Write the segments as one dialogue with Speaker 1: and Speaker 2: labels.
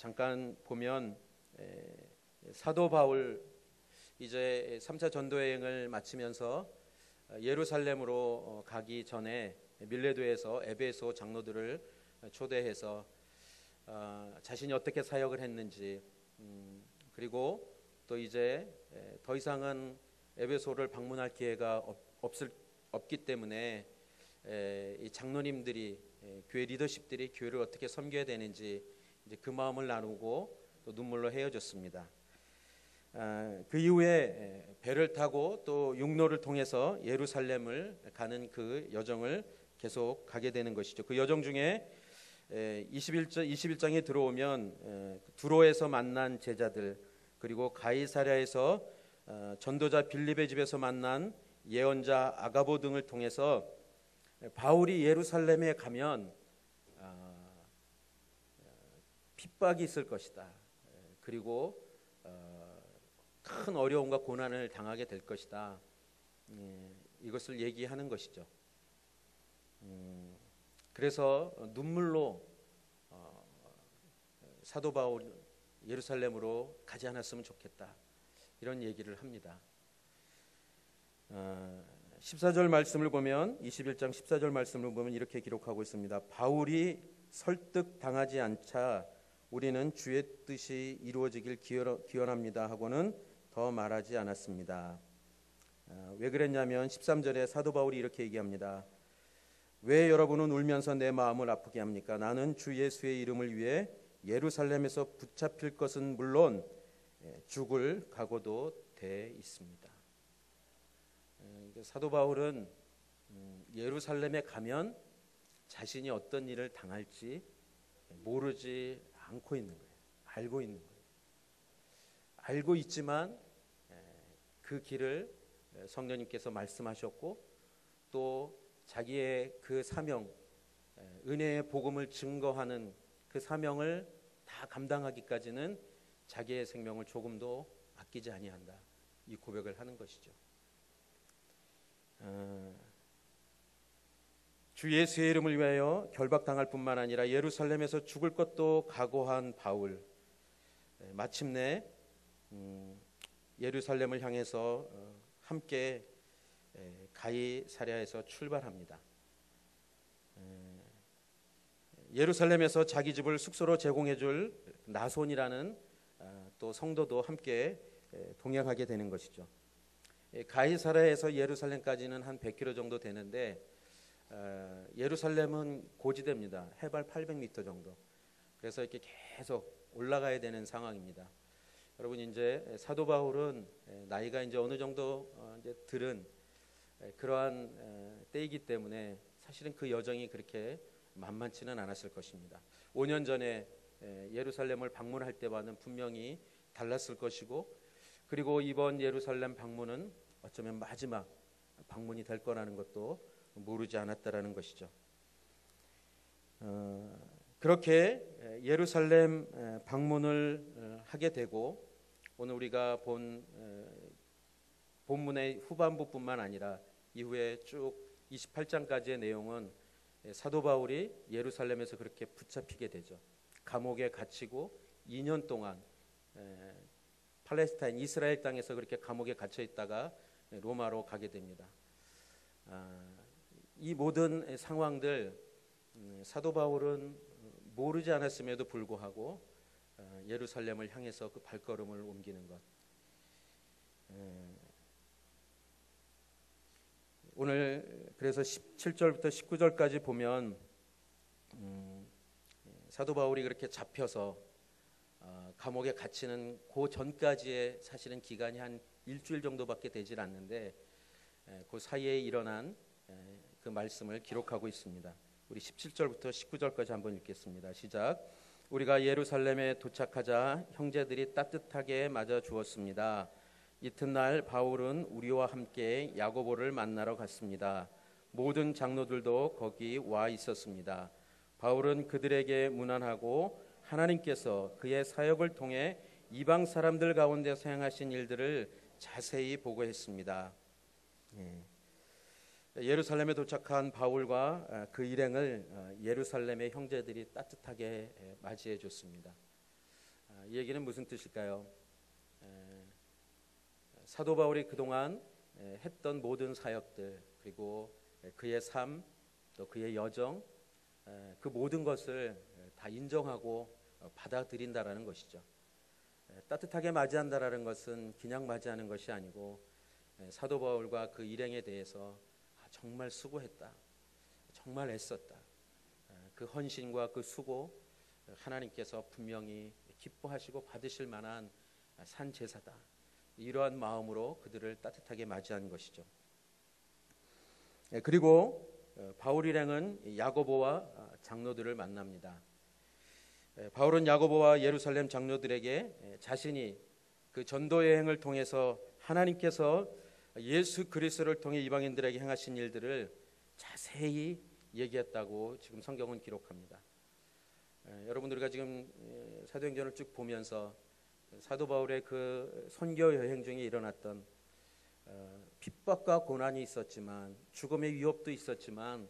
Speaker 1: 잠깐 보면 사도 바울 이제 3차 전도 여행을 마치면서 예루살렘으로 가기 전에 밀레도에서 에베소 장로들을 초대해서 자신이 어떻게 사역을 했는지, 그리고 또 이제 더 이상은 에베소를 방문할 기회가 없기 때문에 이 장로님들이, 교회 리더십들이 교회를 어떻게 섬겨야 되는지 이제 그 마음을 나누고 또 눈물로 헤어졌습니다. 그 이후에 배를 타고 또 육로를 통해서 예루살렘을 가는 그 여정을 계속 가게 되는 것이죠. 그 여정 중에 21장에 들어오면 두로에서 만난 제자들, 그리고 가이사랴에서 전도자 빌립의 집에서 만난 예언자 아가보 등을 통해서 바울이 예루살렘에 가면 핍박이 있을 것이다. 그리고 큰 어려움과 고난을 당하게 될 것이다. 이것을 얘기하는 것이죠. 그래서 눈물로 사도 바울 예루살렘으로 가지 않았으면 좋겠다, 이런 얘기를 합니다. 14절 말씀을 보면, 21장 14절 말씀을 보면 이렇게 기록하고 있습니다. 바울이 설득당하지 않자 우리는 주의 뜻이 이루어지길 기원합니다 하고는 더 말하지 않았습니다. 왜 그랬냐면 13절에 사도 바울이 이렇게 얘기합니다. 왜 여러분은 울면서 내 마음을 아프게 합니까? 나는 주 예수의 이름을 위해 예루살렘에서 붙잡힐 것은 물론 죽을 각오도 돼 있습니다. 사도 바울은 예루살렘에 가면 자신이 어떤 일을 당할지 모르지 않고 있는 거예요. 알고 있는 거예요. 알고 있지만 그 길을 성령님께서 말씀하셨고, 또 자기의 그 사명, 은혜의 복음을 증거하는 그 사명을 다 감당하기까지는 자기의 생명을 조금도 아끼지 아니한다, 이 고백을 하는 것이죠. 주 예수의 이름을 위하여 결박당할 뿐만 아니라 예루살렘에서 죽을 것도 각오한 바울, 마침내 예루살렘을 향해서 함께 가이사랴에서 출발합니다. 예루살렘에서 자기 집을 숙소로 제공해줄 나손이라는 또 성도도 함께 동행하게 되는 것이죠. 가이사랴에서 예루살렘까지는 한 100km 정도 되는데, 예루살렘은 고지대입니다. 해발 800m 정도. 그래서 이렇게 계속 올라가야 되는 상황입니다. 여러분, 이제 사도 바울은 나이가 이제 어느 정도 이제 들은 그러한 때이기 때문에 사실은 그 여정이 그렇게 만만치는 않았을 것입니다. 5년 전에 예루살렘을 방문할 때와는 분명히 달랐을 것이고, 그리고 이번 예루살렘 방문은 어쩌면 마지막 방문이 될 거라는 것도 모르지 않았다라는 것이죠. 그렇게 예루살렘 방문을 하게 되고, 오늘 우리가 본 본문의 후반부뿐만 아니라 이후에 쭉 28장까지의 내용은 사도 바울이 예루살렘에서 그렇게 붙잡히게 되죠. 감옥에 갇히고 2년 동안 팔레스타인 이스라엘 땅에서 그렇게 감옥에 갇혀 있다가 로마로 가게 됩니다. 이 모든 상황들 사도 바울은 모르지 않았음에도 불구하고 예루살렘을 향해서 그 발걸음을 옮기는 것. 오늘 그래서 17절부터 19절까지 보면 사도 바울이 그렇게 잡혀서 감옥에 갇히는 그 전까지의 사실은 기간이 한 일주일 정도밖에 되질 않는데, 그 사이에 일어난 그 말씀을 기록하고 있습니다. 우리 17절부터 19절까지 한번 읽겠습니다. 시작. 우리가 예루살렘에 도착하자 형제들이 따뜻하게 맞아 주었습니다. 이튿날 바울은 우리와 함께 야고보를 만나러 갔습니다. 모든 장로들도 거기 와 있었습니다. 바울은 그들에게 문안하고 하나님께서 그의 사역을 통해 이방 사람들 가운데서 행하신 일들을 자세히 보고했습니다. 예루살렘에 도착한 바울과 그 일행을 예루살렘의 형제들이 따뜻하게 맞이해 줬습니다. 이 얘기는 무슨 뜻일까요? 사도 바울이 그동안 했던 모든 사역들, 그리고 그의 삶, 또 그의 여정, 그 모든 것을 다 인정하고 받아들인다라는 것이죠. 따뜻하게 맞이한다라는 것은 그냥 맞이하는 것이 아니고, 사도 바울과 그 일행에 대해서 정말 수고했다, 정말 애썼다, 그 헌신과 그 수고, 하나님께서 분명히 기뻐하시고 받으실 만한 산 제사다, 이러한 마음으로 그들을 따뜻하게 맞이한 것이죠. 그리고 바울 일행은 야고보와 장로들을 만납니다. 바울은 야고보와 예루살렘 장로들에게 자신이 그 전도 여행을 통해서 하나님께서 예수 그리스도를 통해 이방인들에게 행하신 일들을 자세히 얘기했다고 지금 성경은 기록합니다. 여러분들 우리가 지금 사도행전을 쭉 보면서 사도 바울의 그 선교 여행 중에 일어났던 핍박과 고난이 있었지만, 죽음의 위협도 있었지만,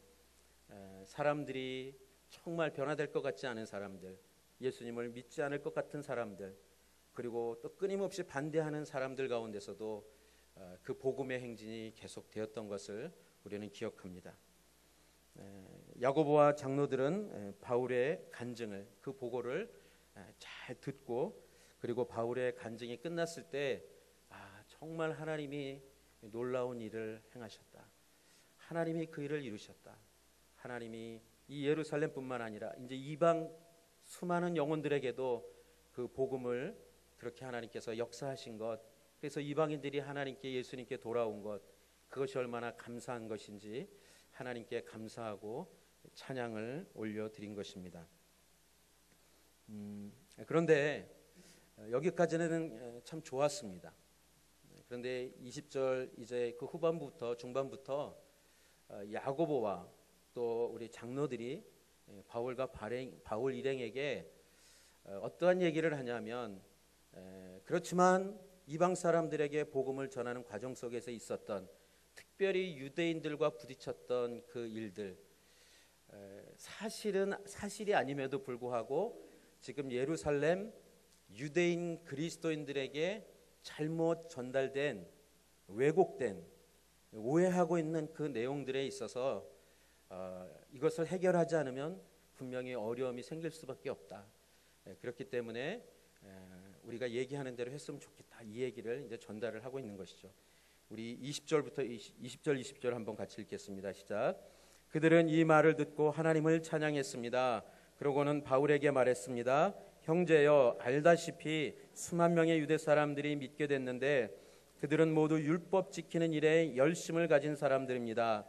Speaker 1: 사람들이 정말 변화될 것 같지 않은 사람들, 예수님을 믿지 않을 것 같은 사람들, 그리고 또 끊임없이 반대하는 사람들 가운데서도 그 복음의 행진이 계속되었던 것을 우리는 기억합니다. 야고보와 장로들은 바울의 간증을, 그 보고를 잘 듣고, 그리고 바울의 간증이 끝났을 때 정말 하나님이 놀라운 일을 행하셨다, 하나님이 그 일을 이루셨다, 하나님이 이 예루살렘뿐만 아니라 이제 이방 수많은 영혼들에게도 그 복음을 그렇게 하나님께서 역사하신 것, 그래서 이방인들이 하나님께, 예수님께 돌아온 것, 그것이 얼마나 감사한 것인지 하나님께 감사하고 찬양을 올려드린 것입니다. 그런데 여기까지는 참 좋았습니다. 그런데 20절 이제 그 후반부터 중반부터 야고보와 또 우리 장로들이 바울과 바울 일행에게 어떠한 얘기를 하냐면, 그렇지만 이방 사람들에게 복음을 전하는 과정 속에서 있었던, 특별히 유대인들과 부딪혔던 그 일들, 사실이 아님에도 불구하고 지금 예루살렘 유대인 그리스도인들에게 잘못 전달된, 왜곡된, 오해하고 있는 그 내용들에 있어서 이것을 해결하지 않으면 분명히 어려움이 생길 수밖에 없다. 그렇기 때문에 우리가 얘기하는 대로 했으면 좋겠다, 이 얘기를 이제 전달을 하고 있는 것이죠. 우리 20절 20절 한번 같이 읽겠습니다. 시작. 그들은 이 말을 듣고 하나님을 찬양했습니다. 그러고는 바울에게 말했습니다. 형제여, 알다시피 수만 명의 유대 사람들이 믿게 됐는데 그들은 모두 율법 지키는 일에 열심을 가진 사람들입니다.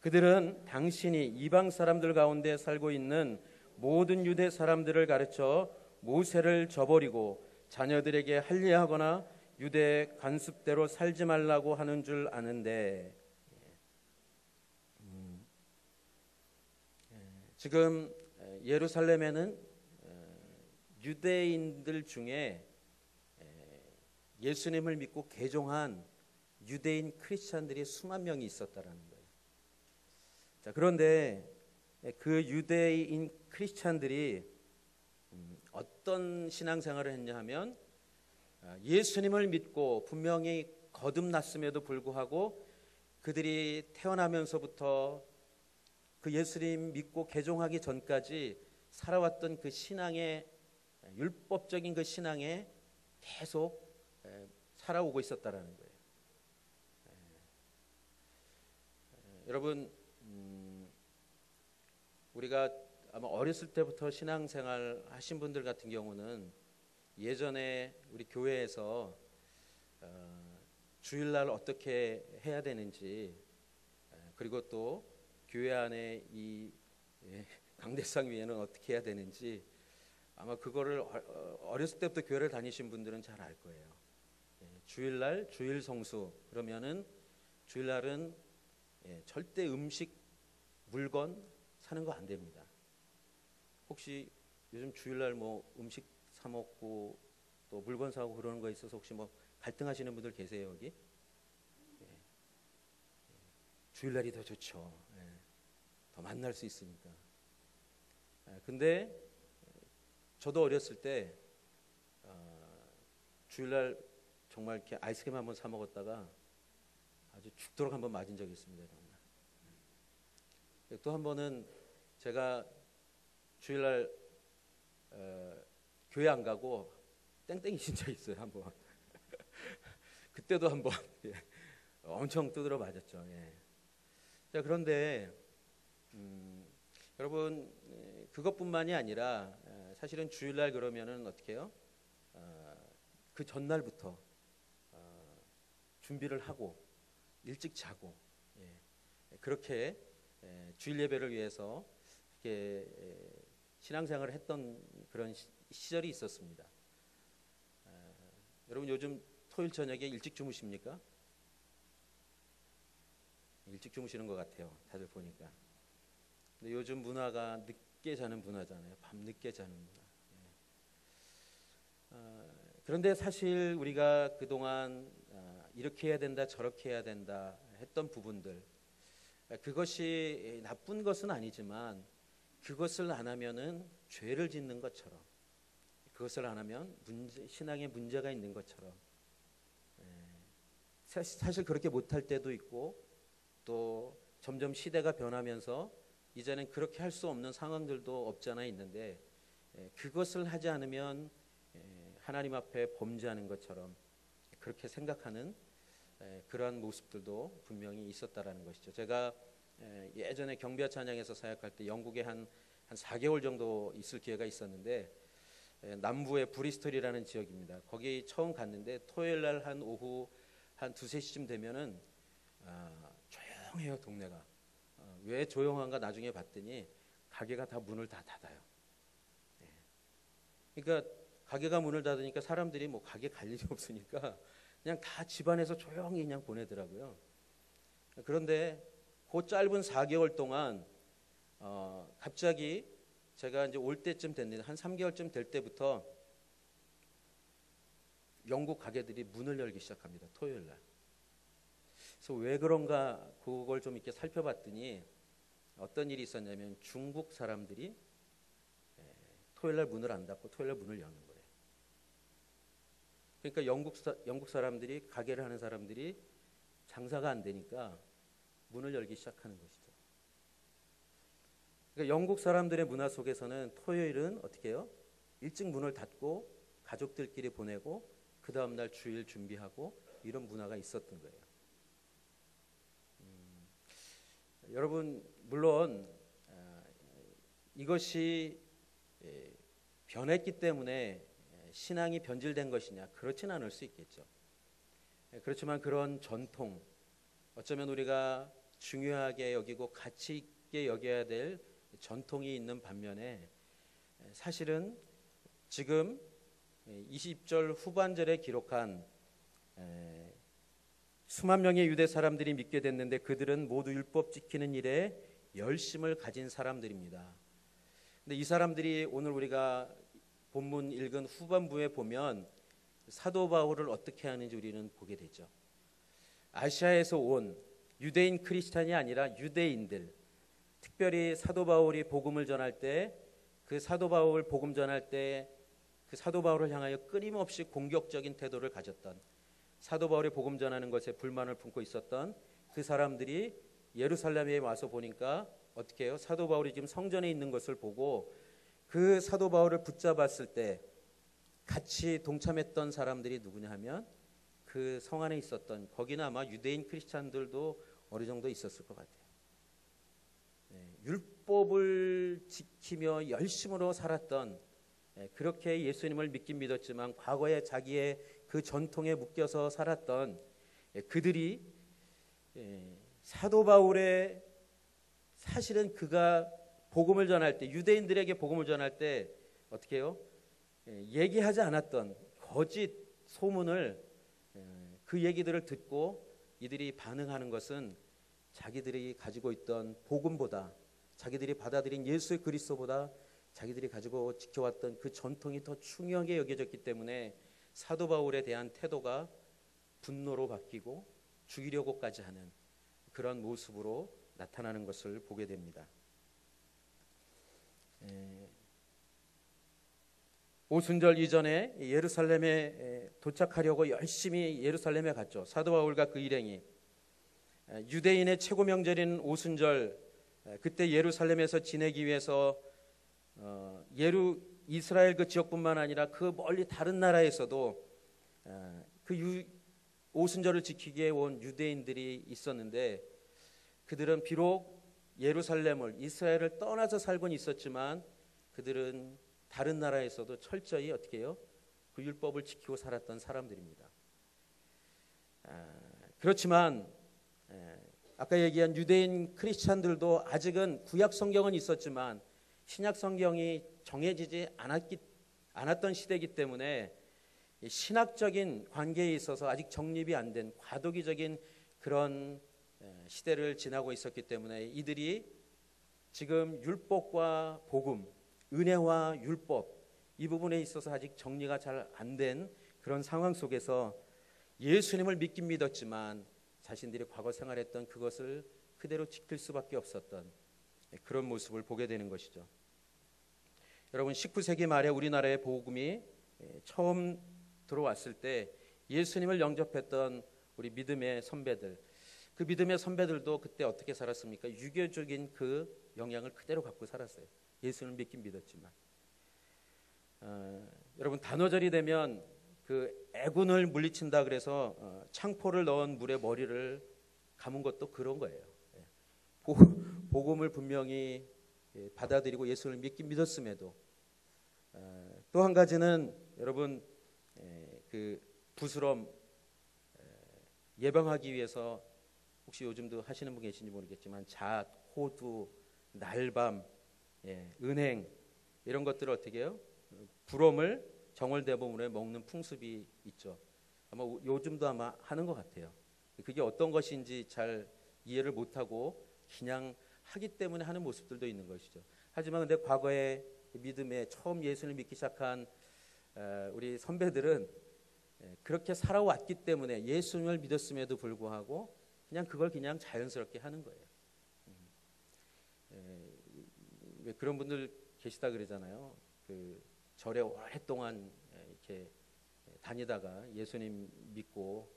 Speaker 1: 그들은 당신이 이방 사람들 가운데 살고 있는 모든 유대 사람들을 가르쳐 모세를 저버리고 자녀들에게 할례하거나 유대 관습대로 살지 말라고 하는 줄 아는데, 지금 예루살렘에는 유대인들 중에 예수님을 믿고 개종한 유대인 크리스찬들이 수만 명이 있었다라는 거예요. 자, 그런데 그 유대인 크리스찬들이 어떤 신앙생활을 했냐 하면, 예수님을 믿고 분명히 거듭났음에도 불구하고 그들이 태어나면서부터 그 예수님 믿고 개종하기 전까지 살아왔던 그 신앙의, 율법적인 그 신앙에 계속 살아오고 있었다라는 거예요. 여러분, 우리가 아마 어렸을 때부터 신앙생활 하신 분들 같은 경우는 예전에 우리 교회에서 주일날 어떻게 해야 되는지, 그리고 또 교회 안에 이 강대상 위에는 어떻게 해야 되는지, 아마 그거를 어렸을 때부터 교회를 다니신 분들은 잘 알 거예요. 주일날 주일 성수, 그러면은 주일날은 절대 음식, 물건 사는 거 안 됩니다. 혹시 요즘 주일날 뭐 음식 사 먹고 또 물건 사고 그러는 거 있어서 혹시 뭐 갈등하시는 분들 계세요 여기? 주일날이 더 좋죠. 더 만날 수 있으니까. 근데 저도 어렸을 때 주일날 정말 이렇게 아이스크림 한번 사 먹었다가 아주 죽도록 한번 맞은 적이 있습니다. 정말. 또 한 번은 제가 주일날 교회 안 가고 땡땡이 진짜 있어요. 한번. 그때도 한번 예, 엄청 두드려 맞았죠. 예. 자, 그런데 여러분, 그것뿐만이 아니라 사실은 주일날 그러면은 어떻게 해요? 그 전날부터 준비를 하고 일찍 자고, 예, 그렇게 주일 예배를 위해서 이렇게 신앙생활을 했던 그런 시절이 있었습니다. 여러분, 요즘 토요일 저녁에 일찍 주무십니까? 일찍 주무시는 것 같아요. 다들 보니까. 근데 요즘 문화가 늦게 자는 문화잖아요. 밤 늦게 자는 문화. 그런데 사실 우리가 그동안 이렇게 해야 된다, 저렇게 해야 된다 했던 부분들, 그것이 나쁜 것은 아니지만 그것을 안 하면은 죄를 짓는 것처럼, 그것을 안 하면 신앙에 문제가 있는 것처럼, 사실 그렇게 못할 때도 있고, 또 점점 시대가 변하면서 이제는 그렇게 할 수 없는 상황들도 없지 않아 있는데, 그것을 하지 않으면 하나님 앞에 범죄하는 것처럼 그렇게 생각하는 그러한 모습들도 분명히 있었다라는 것이죠. 제가 예전에 경비와 찬양에서 사역할 때 영국에 한 4개월 정도 있을 기회가 있었는데, 남부의 브리스톨이라는 지역입니다. 거기 처음 갔는데 토요일 날 한 오후 한 2-3시쯤 되면은 조용해요, 동네가. 왜 조용한가 나중에 봤더니 가게가 다 문을 다 닫아요. 그러니까 가게가 문을 닫으니까 사람들이 뭐 가게 갈 일이 없으니까 그냥 다 집안에서 조용히 그냥 보내더라고요. 그런데 그 짧은 4개월 동안 갑자기 제가 이제 올 때쯤 됐는데 한 3개월쯤 될 때부터 영국 가게들이 문을 열기 시작합니다. 토요일 날. 그래서 왜 그런가 그걸 좀 이렇게 살펴봤더니 어떤 일이 있었냐면 중국 사람들이 토요일 날 문을 안 닫고 토요일 날 문을 여는 거예요. 그러니까 영국 사람들이, 가게를 하는 사람들이 장사가 안 되니까 문을 열기 시작하는 것이죠. 그러니까 영국 사람들의 문화 속에서는 토요일은 어떻게 해요? 일찍 문을 닫고 가족들끼리 보내고 그 다음 날 주일 준비하고 이런 문화가 있었던 거예요. 여러분, 물론 이것이 변했기 때문에 신앙이 변질된 것이냐, 그렇지는 않을 수 있겠죠. 그렇지만 그런 전통, 어쩌면 우리가 중요하게 여기고 가치 있게 여겨야 될 전통이 있는 반면에 사실은 지금 20절 후반절에 기록한 수만 명의 유대 사람들이 믿게 됐는데 그들은 모두 율법 지키는 일에 열심을 가진 사람들입니다. 근데 이 사람들이 오늘 우리가 본문 읽은 후반부에 보면 사도 바울을 어떻게 하는지 우리는 보게 되죠. 아시아에서 온 유대인 크리스찬이 아니라 유대인들, 특별히 사도 바울이 복음을 전할 때, 그 사도 바울 복음 전할 때 그 사도 바울을 향하여 끊임없이 공격적인 태도를 가졌던, 사도 바울이 복음 전하는 것에 불만을 품고 있었던 그 사람들이 예루살렘에 와서 보니까 어떻게 해요? 사도 바울이 지금 성전에 있는 것을 보고 그 사도 바울을 붙잡았을 때 같이 동참했던 사람들이 누구냐 하면 그 성 안에 있었던, 거기는 아마 유대인 크리스찬들도 어느 정도 있었을 것 같아요. 율법을 지키며 열심으로 살았던, 그렇게 예수님을 믿긴 믿었지만 과거에 자기의 그 전통에 묶여서 살았던 그들이 사도 바울의, 사실은 그가 복음을 전할 때, 유대인들에게 복음을 전할 때 어떻게 해요? 얘기하지 않았던 거짓 소문을, 그 얘기들을 듣고 이들이 반응하는 것은 자기들이 가지고 있던 복음보다, 자기들이 받아들인 예수 그리스도보다 자기들이 가지고 지켜왔던 그 전통이 더 중요하게 여겨졌기 때문에 사도 바울에 대한 태도가 분노로 바뀌고 죽이려고까지 하는 그런 모습으로 나타나는 것을 보게 됩니다. 오순절 이전에 예루살렘에 도착하려고 열심히 예루살렘에 갔죠. 사도 바울과 그 일행이. 유대인의 최고 명절인 오순절, 그때 예루살렘에서 지내기 위해서 이스라엘 그 지역뿐만 아니라 그 멀리 다른 나라에서도 오순절을 지키기에 온 유대인들이 있었는데, 그들은 비록 예루살렘을, 이스라엘을 떠나서 살곤 있었지만 그들은 다른 나라에서도 철저히 어떻게 해요? 그 율법을 지키고 살았던 사람들입니다. 그렇지만 아까 얘기한 유대인 크리스찬들도 아직은 구약 성경은 있었지만 신약 성경이 정해지지 않았던 시대이기 때문에 신학적인 관계에 있어서 아직 정립이 안 된 과도기적인 그런 시대를 지나고 있었기 때문에 이들이 지금 율법과 복음, 은혜와 율법, 이 부분에 있어서 아직 정리가 잘 안 된 그런 상황 속에서 예수님을 믿긴 믿었지만 자신들이 과거 생활했던 그것을 그대로 지킬 수밖에 없었던 그런 모습을 보게 되는 것이죠. 여러분, 19세기 말에 우리나라에 복음이 처음 들어왔을 때 예수님을 영접했던 우리 믿음의 선배들, 그 믿음의 선배들도 그때 어떻게 살았습니까? 유교적인 그 영향을 그대로 갖고 살았어요. 예수님을 믿긴 믿었지만. 여러분, 단오절이 되면 그 애군을 물리친다 그래서 창포를 넣은 물에 머리를 감은 것도 그런 거예요. 복음을 분명히 받아들이고 예수를 믿긴 믿었음에도 또 한 가지는 여러분, 그 부스럼 예방하기 위해서 혹시 요즘도 하시는 분 계신지 모르겠지만 잣, 호두, 날밤, 은행 이런 것들을 어떻게 해요? 부럼을 정월대보물에 먹는 풍습이 있죠. 아마 요즘도 아마 하는 것 같아요. 그게 어떤 것인지 잘 이해를 못하고 그냥 하기 때문에 하는 모습들도 있는 것이죠. 하지만 근데 과거에 믿음에 처음 예수를 믿기 시작한 우리 선배들은 그렇게 살아왔기 때문에 예수님을 믿었음에도 불구하고 그냥 그걸 그냥 자연스럽게 하는 거예요. 왜 그런 분들 계시다 그러잖아요. 그 절에 오랫동안 이렇게 다니다가 예수님 믿고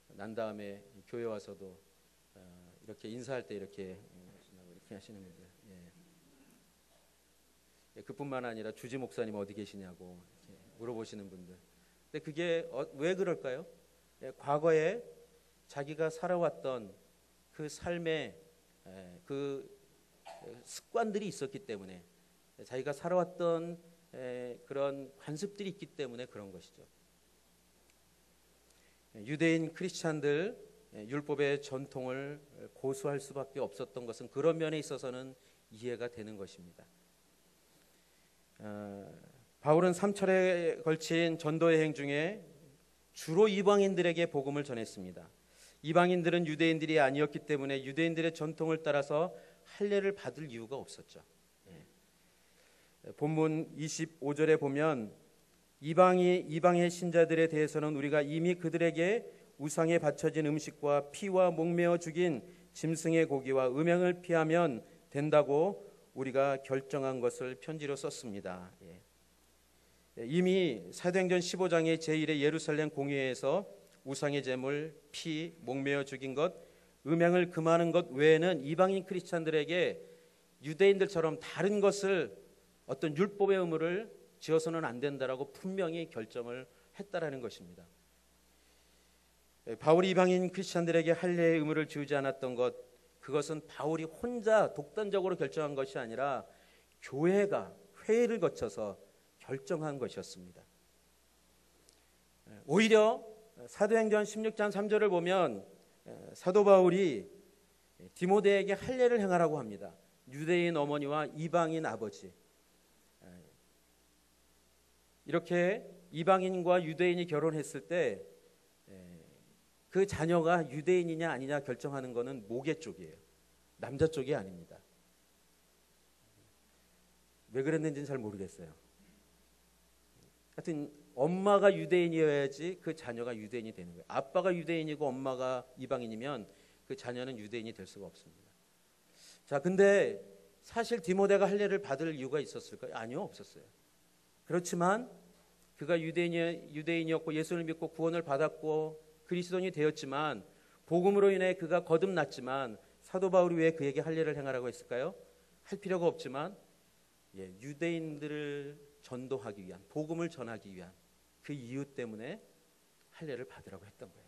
Speaker 1: 난 다음에 교회 와서도 이렇게 인사할 때 이렇게 하시는 분들. 그뿐만 아니라 주지 목사님 어디 계시냐고 이렇게 물어보시는 분들. 근데 그게 왜 그럴까요? 과거에 자기가 살아왔던 그 삶의 그 습관들이 있었기 때문에, 자기가 살아왔던 그런 관습들이 있기 때문에 그런 것이죠. 유대인 크리스찬들 율법의 전통을 고수할 수밖에 없었던 것은 그런 면에 있어서는 이해가 되는 것입니다. 바울은 3철에 걸친 전도 여행 중에 주로 이방인들에게 복음을 전했습니다. 이방인들은 유대인들이 아니었기 때문에 유대인들의 전통을 따라서 할례를 받을 이유가 없었죠. 본문 25절에 보면 이방의 신자들에 대해서는 우리가 이미 그들에게 우상에 바쳐진 음식과 피와 목매어 죽인 짐승의 고기와 음행을 피하면 된다고 우리가 결정한 것을 편지로 썼습니다. 이미 사도행전 15장의 제1회 예루살렘 공회에서 우상의 제물, 피, 목매어 죽인 것, 음행을 금하는 것 외에는 이방인 크리스찬들에게 유대인들처럼 다른 것을 어떤 율법의 의무를 지어서는 안 된다라고 분명히 결정을 했다라는 것입니다. 바울이 이방인 크리스찬들에게 할례의 의무를 지우지 않았던 것, 그것은 바울이 혼자 독단적으로 결정한 것이 아니라 교회가 회의를 거쳐서 결정한 것이었습니다. 오히려 사도행전 16장 3절을 보면 사도 바울이 디모데에게 할례를 행하라고 합니다. 유대인 어머니와 이방인 아버지, 이렇게 이방인과 유대인이 결혼했을 때 그 자녀가 유대인이냐 아니냐 결정하는 것은 모계 쪽이에요. 남자 쪽이 아닙니다. 왜 그랬는지는 잘 모르겠어요. 하여튼 엄마가 유대인이어야지 그 자녀가 유대인이 되는 거예요. 아빠가 유대인이고 엄마가 이방인이면 그 자녀는 유대인이 될 수가 없습니다. 자, 근데 사실 디모데가 할례를 받을 이유가 있었을까요? 아니요, 없었어요. 그렇지만 그가 유대인이었고 예수를 믿고 구원을 받았고 그리스도인이 되었지만 복음으로 인해 그가 거듭났지만 사도 바울이 왜 그에게 할례를 행하라고 했을까요? 할 필요가 없지만 유대인들을 전도하기 위한, 복음을 전하기 위한 그 이유 때문에 할례를 받으라고 했던 거예요.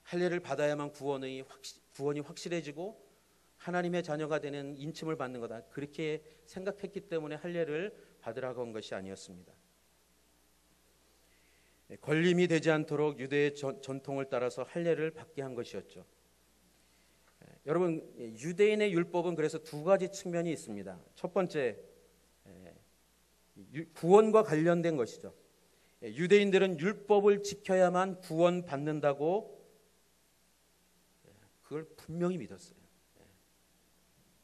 Speaker 1: 할례를 받아야만 구원이 확실해지고 하나님의 자녀가 되는 인침을 받는 거다. 그렇게 생각했기 때문에 할례를 받으라고 한 것이 아니었습니다. 걸림이 되지 않도록 유대의 전통을 따라서 할례를 받게 한 것이었죠. 여러분, 유대인의 율법은 그래서 두 가지 측면이 있습니다. 첫 번째, 구원과 관련된 것이죠. 유대인들은 율법을 지켜야만 구원받는다고 그걸 분명히 믿었어요.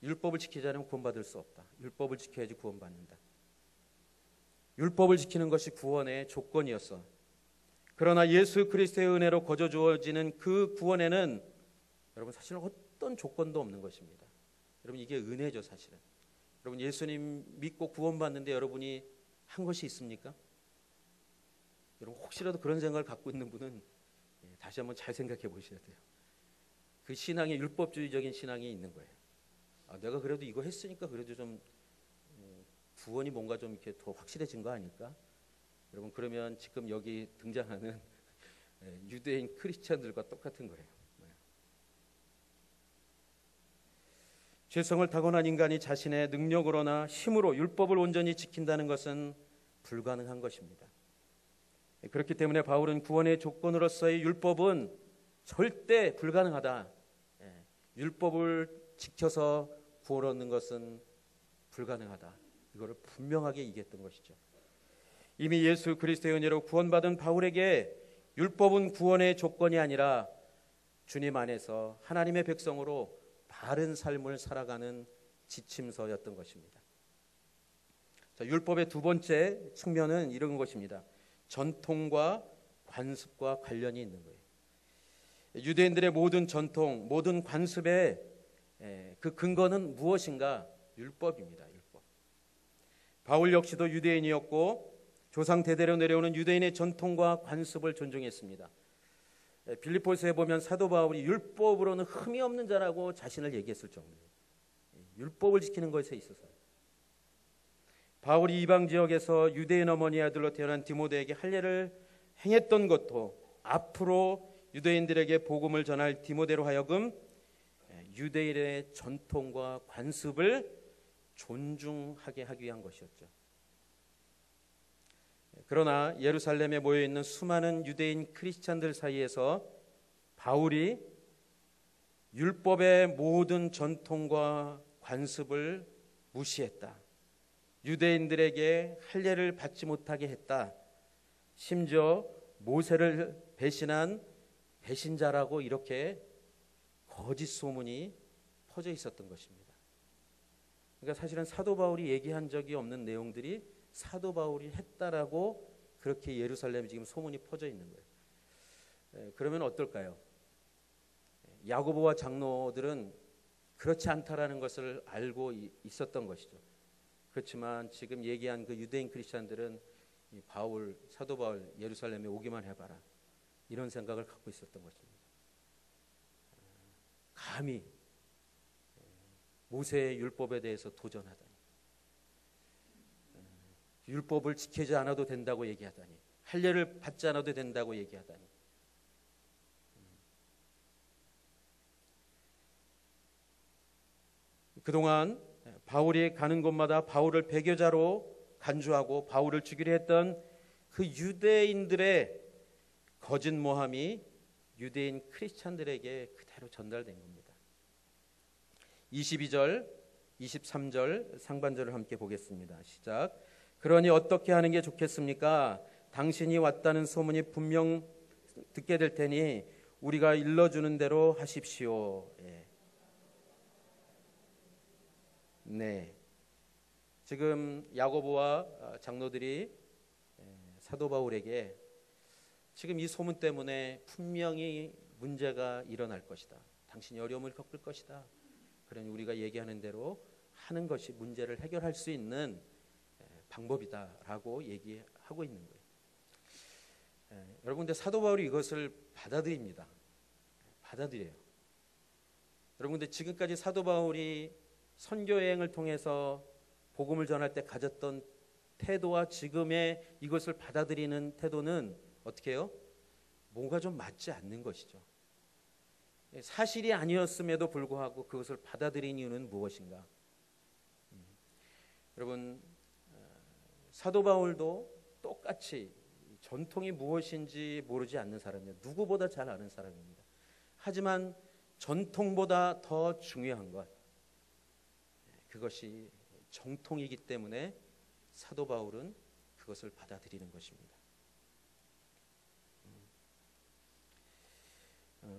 Speaker 1: 율법을 지키지 않으면 구원받을 수 없다. 율법을 지켜야지 구원받는다. 율법을 지키는 것이 구원의 조건이었어. 그러나 예수 그리스도의 은혜로 거저 주어지는 그 구원에는 여러분 사실은 어떤 조건도 없는 것입니다. 여러분 이게 은혜죠 사실은. 여러분 예수님 믿고 구원받는데 여러분이 한 것이 있습니까? 여러분 혹시라도 그런 생각을 갖고 있는 분은 다시 한번 잘 생각해 보셔야 돼요. 그 신앙이 율법주의적인 신앙이 있는 거예요. 내가 그래도 이거 했으니까 그래도 좀 구원이 뭔가 좀 이렇게 더 확실해진 거 아닐까? 여러분 그러면 지금 여기 등장하는 유대인 크리스찬들과 똑같은 거예요. 죄성을 타고난 인간이 자신의 능력으로나 힘으로 율법을 온전히 지킨다는 것은 불가능한 것입니다. 그렇기 때문에 바울은 구원의 조건으로서의 율법은 절대 불가능하다. 율법을 지켜서 구원 얻는 것은 불가능하다. 이거를 분명하게 얘기했던 것이죠. 이미 예수 그리스도의 은혜로 구원받은 바울에게 율법은 구원의 조건이 아니라 주님 안에서 하나님의 백성으로 바른 삶을 살아가는 지침서였던 것입니다. 자, 율법의 두 번째 측면은 이런 것입니다. 전통과 관습과 관련이 있는 거예요. 유대인들의 모든 전통, 모든 관습의 그 근거는 무엇인가? 율법입니다. 율법. 바울 역시도 유대인이었고 조상 대대로 내려오는 유대인의 전통과 관습을 존중했습니다. 빌립보서에 보면 사도 바울이 율법으로는 흠이 없는 자라고 자신을 얘기했을 정도예요. 율법을 지키는 것에 있어서. 바울이 이방 지역에서 유대인 어머니 아들로 태어난 디모데에게 할례를 행했던 것도 앞으로 유대인들에게 복음을 전할 디모데로 하여금 유대인의 전통과 관습을 존중하게 하기 위한 것이었죠. 그러나 예루살렘에 모여있는 수많은 유대인 크리스찬들 사이에서 바울이 율법의 모든 전통과 관습을 무시했다. 유대인들에게 할례를 받지 못하게 했다. 심지어 모세를 배신한 배신자라고 이렇게 거짓 소문이 퍼져 있었던 것입니다. 그러니까 사실은 사도 바울이 얘기한 적이 없는 내용들이 사도 바울이 했다라고 그렇게 예루살렘에 지금 소문이 퍼져 있는 거예요. 그러면 어떨까요? 야고보와 장로들은 그렇지 않다라는 것을 알고 있었던 것이죠. 그렇지만 지금 얘기한 그 유대인 크리스찬들은 사도 바울 예루살렘에 오기만 해봐라 이런 생각을 갖고 있었던 것입니다. 감히 모세의 율법에 대해서 도전하다니, 율법을 지키지 않아도 된다고 얘기하다니, 할례를 받지 않아도 된다고 얘기하다니. 그동안 바울이 가는 곳마다 바울을 배교자로 간주하고 바울을 죽이려 했던 그 유대인들의 거짓 모함이 유대인 크리스찬들에게 그대로 전달된 겁니다. 22절, 23절 상반절을 함께 보겠습니다. 시작. 그러니 어떻게 하는 게 좋겠습니까? 당신이 왔다는 소문이 분명 듣게 될 테니 우리가 일러주는 대로 하십시오. 네. 지금 야고보와 장로들이 사도 바울에게 지금 이 소문 때문에 분명히 문제가 일어날 것이다. 당신이 어려움을 겪을 것이다. 그러니 우리가 얘기하는 대로 하는 것이 문제를 해결할 수 있는 방법이다라고 얘기하고 하고 있는 거예요. 여러분, 근데 사도 바울이 이것을 받아들입니다. 받아들여요. 여러분, 근데 지금까지 사도 바울이 선교 여행을 통해서 복음을 전할 때 가졌던 태도와 지금의 이것을 받아들이는 태도는 어떻게 해요? 뭔가 좀 맞지 않는 것이죠. 사실이 아니었음에도 불구하고 그것을 받아들인 이유는 무엇인가? 여러분, 사도 바울도 똑같이 전통이 무엇인지 모르지 않는 사람이에요. 누구보다 잘 아는 사람입니다. 하지만 전통보다 더 중요한 것, 그것이 정통이기 때문에 사도 바울은 그것을 받아들이는 것입니다.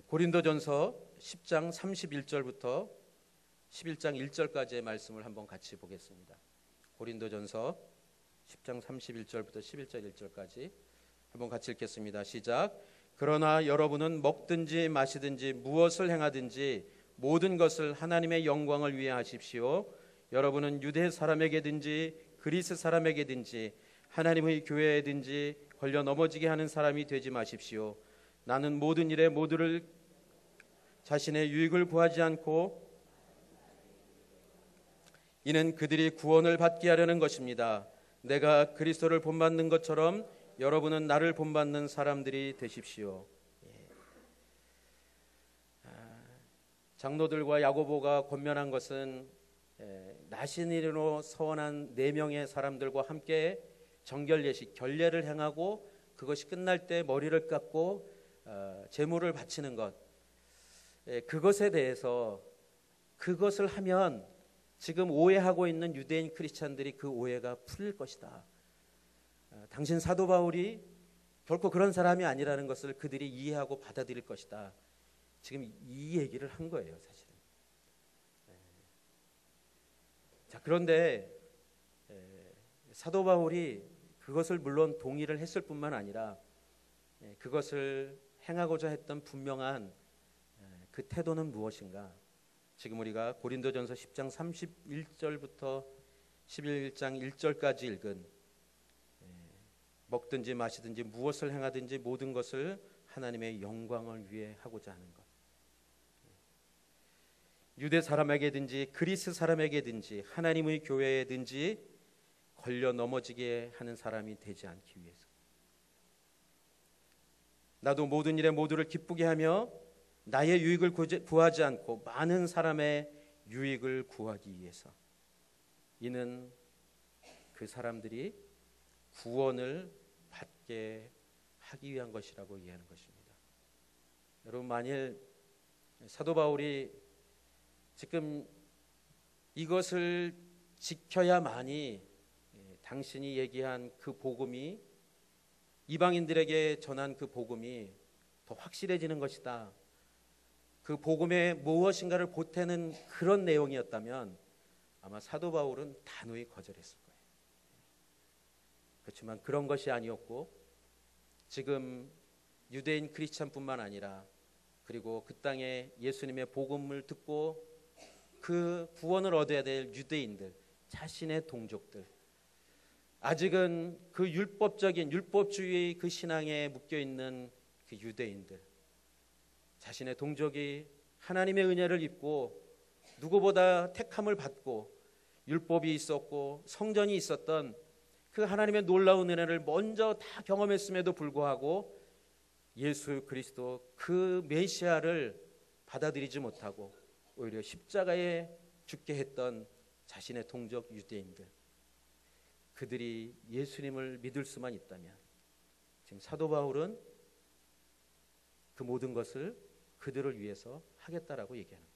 Speaker 1: 고린도전서 10장 31절부터 11장 1절까지의 말씀을 한번 같이 보겠습니다. 고린도전서 10장 31절부터 11절 1절까지 한번 같이 읽겠습니다. 시작. 그러나 여러분은 먹든지 마시든지 무엇을 행하든지 모든 것을 하나님의 영광을 위해 하십시오. 여러분은 유대 사람에게든지 그리스 사람에게든지 하나님의 교회에든지 걸려 넘어지게 하는 사람이 되지 마십시오. 나는 모든 일에 모두를 자신의 유익을 구하지 않고 이는 그들이 구원을 받게 하려는 것입니다. 내가 그리스도를 본받는 것처럼 여러분은 나를 본받는 사람들이 되십시오. 장로들과 야고보가 권면한 것은 나신인으로 서원한 4명의 사람들과 함께 정결 예식, 결례를 행하고 그것이 끝날 때 머리를 깎고 제물을 바치는 것, 그것에 대해서 그것을 하면 지금 오해하고 있는 유대인 크리스찬들이 그 오해가 풀릴 것이다. 당신 사도 바울이 결코 그런 사람이 아니라는 것을 그들이 이해하고 받아들일 것이다. 지금 이 얘기를 한 거예요, 사실은. 자, 그런데 사도 바울이 그것을 물론 동의를 했을 뿐만 아니라 그것을 행하고자 했던 분명한 그 태도는 무엇인가? 지금 우리가 고린도전서 10장 31절부터 11장 1절까지 읽은 먹든지 마시든지 무엇을 행하든지 모든 것을 하나님의 영광을 위해 하고자 하는 것. 유대 사람에게든지 그리스 사람에게든지 하나님의 교회에든지 걸려 넘어지게 하는 사람이 되지 않기 위해서. 나도 모든 일에 모두를 기쁘게 하며 나의 유익을 구하지 않고 많은 사람의 유익을 구하기 위해서. 이는 그 사람들이 구원을 받게 하기 위한 것이라고 이해하는 것입니다. 여러분, 만일 사도 바울이 지금 이것을 지켜야만이 당신이 얘기한 그 복음이, 이방인들에게 전한 그 복음이 더 확실해지는 것이다, 그 복음의 무엇인가를 보태는 그런 내용이었다면 아마 사도 바울은 단호히 거절했을 거예요. 그렇지만 그런 것이 아니었고, 지금 유대인 크리스찬뿐만 아니라 그리고 그 땅에 예수님의 복음을 듣고 그 구원을 얻어야 될 유대인들, 자신의 동족들, 아직은 그 율법적인 율법주의 그 신앙에 묶여있는 그 유대인들, 자신의 동족이 하나님의 은혜를 입고 누구보다 택함을 받고 율법이 있었고 성전이 있었던 그 하나님의 놀라운 은혜를 먼저 다 경험했음에도 불구하고 예수 그리스도 그 메시아를 받아들이지 못하고 오히려 십자가에 죽게 했던 자신의 동족 유대인들, 그들이 예수님을 믿을 수만 있다면 지금 사도 바울은 그 모든 것을 그들을 위해서 하겠다라고 얘기하는 거예요.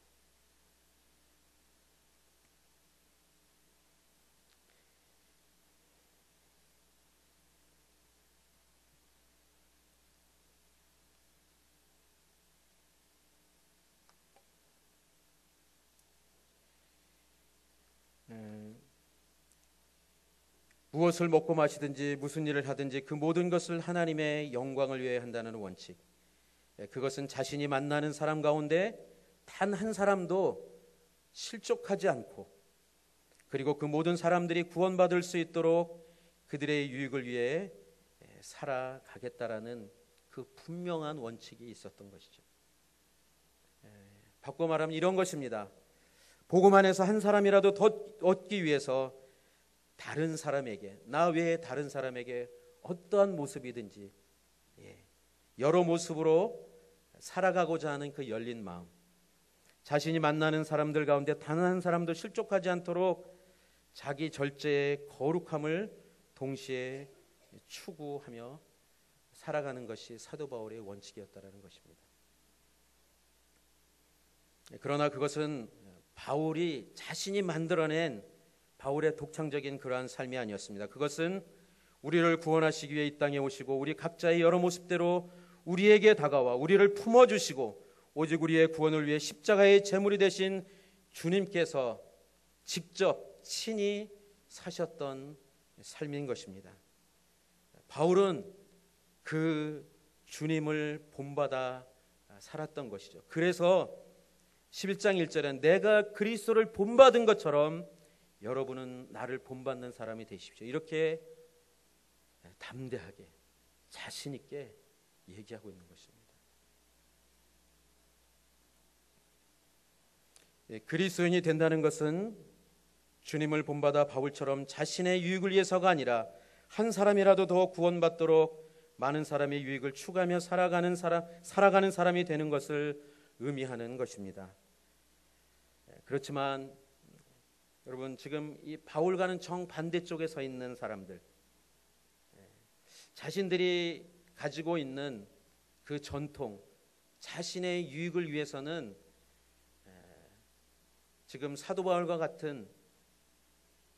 Speaker 1: 무엇을 먹고 마시든지 무슨 일을 하든지 그 모든 것을 하나님의 영광을 위해 한다는 원칙, 그것은 자신이 만나는 사람 가운데 단 한 사람도 실족하지 않고, 그리고 그 모든 사람들이 구원받을 수 있도록 그들의 유익을 위해 살아가겠다라는 그 분명한 원칙이 있었던 것이죠. 바꿔 말하면 이런 것입니다. 복음 안에서 한 사람이라도 더 얻기 위해서 다른 사람에게, 나 외에 다른 사람에게 어떠한 모습이든지 여러 모습으로 살아가고자 하는 그 열린 마음, 자신이 만나는 사람들 가운데 단 한 사람도 실족하지 않도록 자기 절제의 거룩함을 동시에 추구하며 살아가는 것이 사도 바울의 원칙이었다라는 것입니다. 그러나 그것은 바울이 자신이 만들어낸 바울의 독창적인 그러한 삶이 아니었습니다. 그것은 우리를 구원하시기 위해 이 땅에 오시고 우리 각자의 여러 모습대로 우리에게 다가와 우리를 품어주시고 오직 우리의 구원을 위해 십자가의 제물이 되신 주님께서 직접 친히 사셨던 삶인 것입니다. 바울은 그 주님을 본받아 살았던 것이죠. 그래서 11장 1절에 내가 그리스도를 본받은 것처럼 여러분은 나를 본받는 사람이 되십시오. 이렇게 담대하게 자신 있게 얘기하고 있는 것입니다. 그리스도인이 된다는 것은 주님을 본받아 바울처럼 자신의 유익을 위해서가 아니라 한 사람이라도 더 구원받도록 많은 사람의 유익을 추구하며 살아가는 사람이 되는 것을 의미하는 것입니다. 그렇지만 여러분, 지금 이 바울과는 정반대쪽에 서 있는 사람들, 자신들이 가지고 있는 그 전통, 자신의 유익을 위해서는 지금 사도 바울과 같은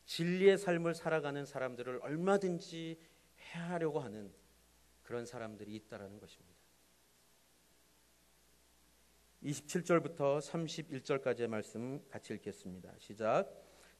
Speaker 1: 진리의 삶을 살아가는 사람들을 얼마든지 해하려고 하는 그런 사람들이 있다라는 것입니다. 27절부터 31절까지의 말씀 같이 읽겠습니다. 시작.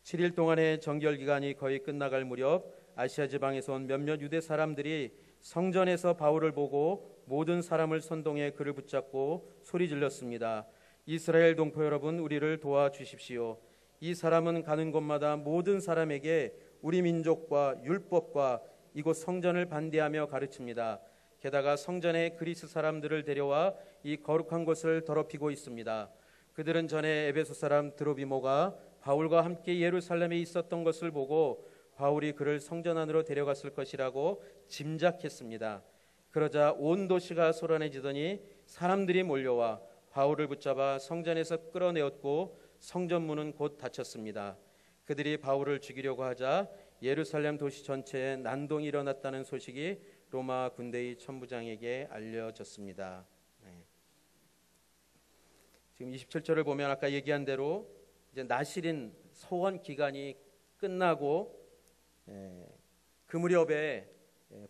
Speaker 1: 7일 동안의 정결기간이 거의 끝나갈 무렵 아시아 지방에서 온 몇몇 유대 사람들이 성전에서 바울을 보고 모든 사람을 선동해 그를 붙잡고 소리 질렀습니다. 이스라엘 동포 여러분, 우리를 도와주십시오. 이 사람은 가는 곳마다 모든 사람에게 우리 민족과 율법과 이곳 성전을 반대하며 가르칩니다. 게다가 성전에 그리스 사람들을 데려와 이 거룩한 곳을 더럽히고 있습니다. 그들은 전에 에베소 사람 드로비모가 바울과 함께 예루살렘에 있었던 것을 보고 바울이 그를 성전 안으로 데려갔을 것이라고 짐작했습니다. 그러자 온 도시가 소란해지더니 사람들이 몰려와 바울을 붙잡아 성전에서 끌어내었고 성전문은 곧 닫혔습니다. 그들이 바울을 죽이려고 하자 예루살렘 도시 전체에 난동이 일어났다는 소식이 로마 군대의 천부장에게 알려졌습니다. 지금 27절을 보면 아까 얘기한 대로 이제 나실인 소원 기간이 끝나고 그 무렵에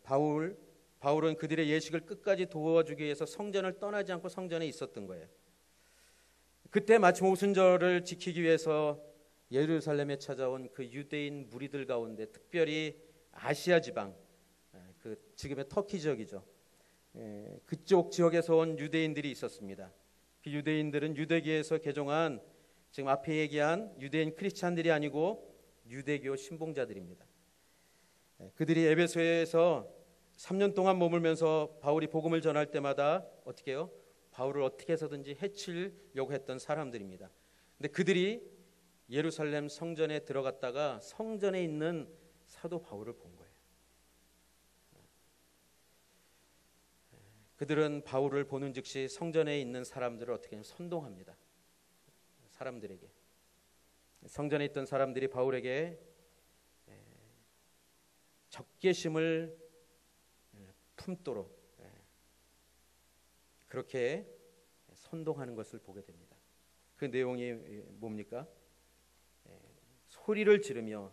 Speaker 1: 바울은 그들의 예식을 끝까지 도와주기 위해서 성전을 떠나지 않고 성전에 있었던 거예요. 그때 마침 오순절을 지키기 위해서 예루살렘에 찾아온 그 유대인 무리들 가운데 특별히 아시아 지방, 그 지금의 터키 지역이죠. 그쪽 지역에서 온 유대인들이 있었습니다. 그 유대인들은 유대교에서 개종한, 지금 앞에 얘기한 유대인 크리스찬들이 아니고 유대교 신봉자들입니다. 그들이 에베소에서 3년 동안 머물면서 바울이 복음을 전할 때마다 어떻게 해요? 바울을 어떻게 해서든지 해치려고 했던 사람들입니다. 근데 그들이 예루살렘 성전에 들어갔다가 성전에 있는 사도 바울을 본 거예요. 그들은 바울을 보는 즉시 성전에 있는 사람들을 어떻게 선동합니다. 사람들에게, 성전에 있던 사람들이 바울에게 적개심을 품도록 그렇게 선동하는 것을 보게 됩니다. 그 내용이 뭡니까? 소리를 지르며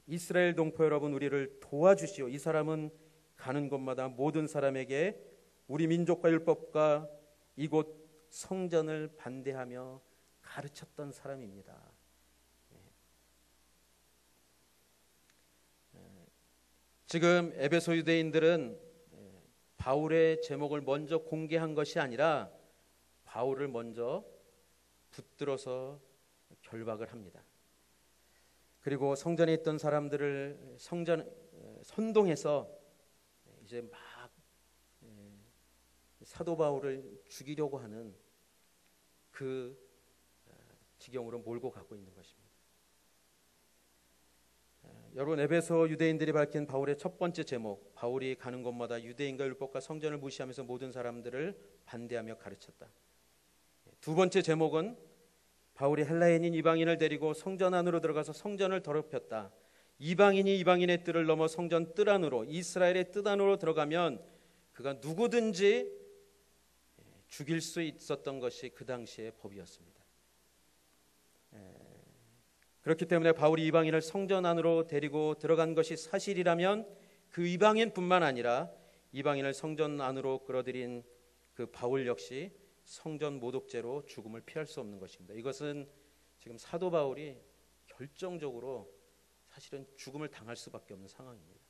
Speaker 1: 이스라엘 동포 여러분, 우리를 도와주시오. 이 사람은 가는 곳마다 모든 사람에게 우리 민족과 율법과 이곳 성전을 반대하며 가르쳤던 사람입니다. 지금 에베소 유대인들은 바울의 제목을 먼저 공개한 것이 아니라 바울을 먼저 붙들어서 결박을 합니다. 그리고 성전에 있던 사람들을 선동해서 이제 막 예, 사도 바울을 죽이려고 하는 그 지경으로 몰고 가고 있는 것입니다. 여러분, 에베소 유대인들이 밝힌 바울의 첫 번째 제목, 바울이 가는 곳마다 유대인과 율법과 성전을 무시하면서 모든 사람들을 반대하며 가르쳤다. 두 번째 제목은 바울이 헬라인인 이방인을 데리고 성전 안으로 들어가서 성전을 더럽혔다. 이방인이 이방인의 뜰을 넘어 성전 뜰 안으로, 이스라엘의 뜰 안으로 들어가면 그가 누구든지 죽일 수 있었던 것이 그 당시의 법이었습니다. 그렇기 때문에 바울이 이방인을 성전 안으로 데리고 들어간 것이 사실이라면 그 이방인뿐만 아니라 이방인을 성전 안으로 끌어들인 그 바울 역시 성전 모독죄로 죽음을 피할 수 없는 것입니다. 이것은 지금 사도 바울이 결정적으로 사실은 죽음을 당할 수밖에 없는 상황입니다.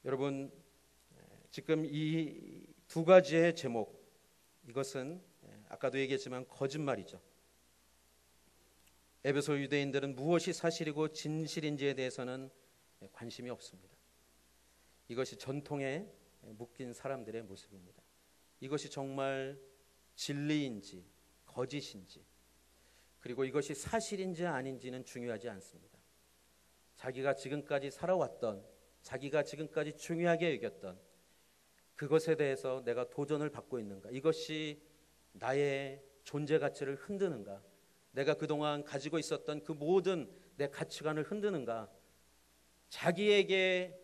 Speaker 1: 여러분, 지금 이 두 가지의 제목, 이것은 아까도 얘기했지만 거짓말이죠. 에베소 유대인들은 무엇이 사실이고 진실인지에 대해서는 관심이 없습니다. 이것이 전통에 묶인 사람들의 모습입니다. 이것이 정말 진리인지 거짓인지, 그리고 이것이 사실인지 아닌지는 중요하지 않습니다. 자기가 지금까지 살아왔던, 자기가 지금까지 중요하게 여겼던 그것에 대해서 내가 도전을 받고 있는가, 이것이 나의 존재 가치를 흔드는가, 내가 그동안 가지고 있었던 그 모든 내 가치관을 흔드는가, 자기에게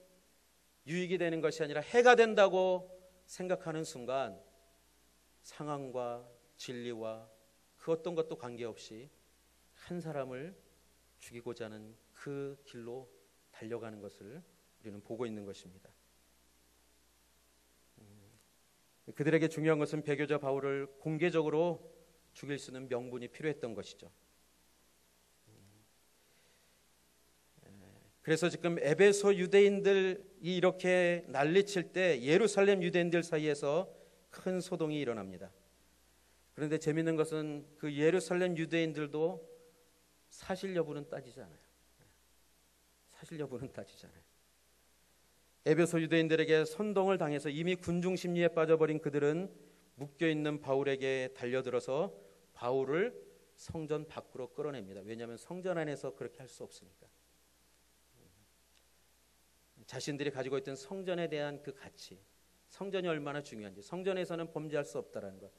Speaker 1: 유익이 되는 것이 아니라 해가 된다고 생각하는 순간 상황과 진리와 그 어떤 것도 관계없이 한 사람을 죽이고자 하는 그 길로 달려가는 것을 우리는 보고 있는 것입니다. 그들에게 중요한 것은 배교자 바울을 공개적으로 죽일 수 있는 명분이 필요했던 것이죠. 그래서 지금 에베소 유대인들이 이렇게 난리칠 때 예루살렘 유대인들 사이에서 큰 소동이 일어납니다. 그런데 재미있는 것은 그 예루살렘 유대인들도 사실 여부는 따지지 않아요. 사실 여부는 따지지 않아요. 에베소 유대인들에게 선동을 당해서 이미 군중 심리에 빠져버린 그들은 묶여있는 바울에게 달려들어서 바울을 성전 밖으로 끌어냅니다. 왜냐하면 성전 안에서 그렇게 할 수 없으니까. 자신들이 가지고 있던 성전에 대한 그 가치, 성전이 얼마나 중요한지, 성전에서는 범죄할 수 없다라는 것.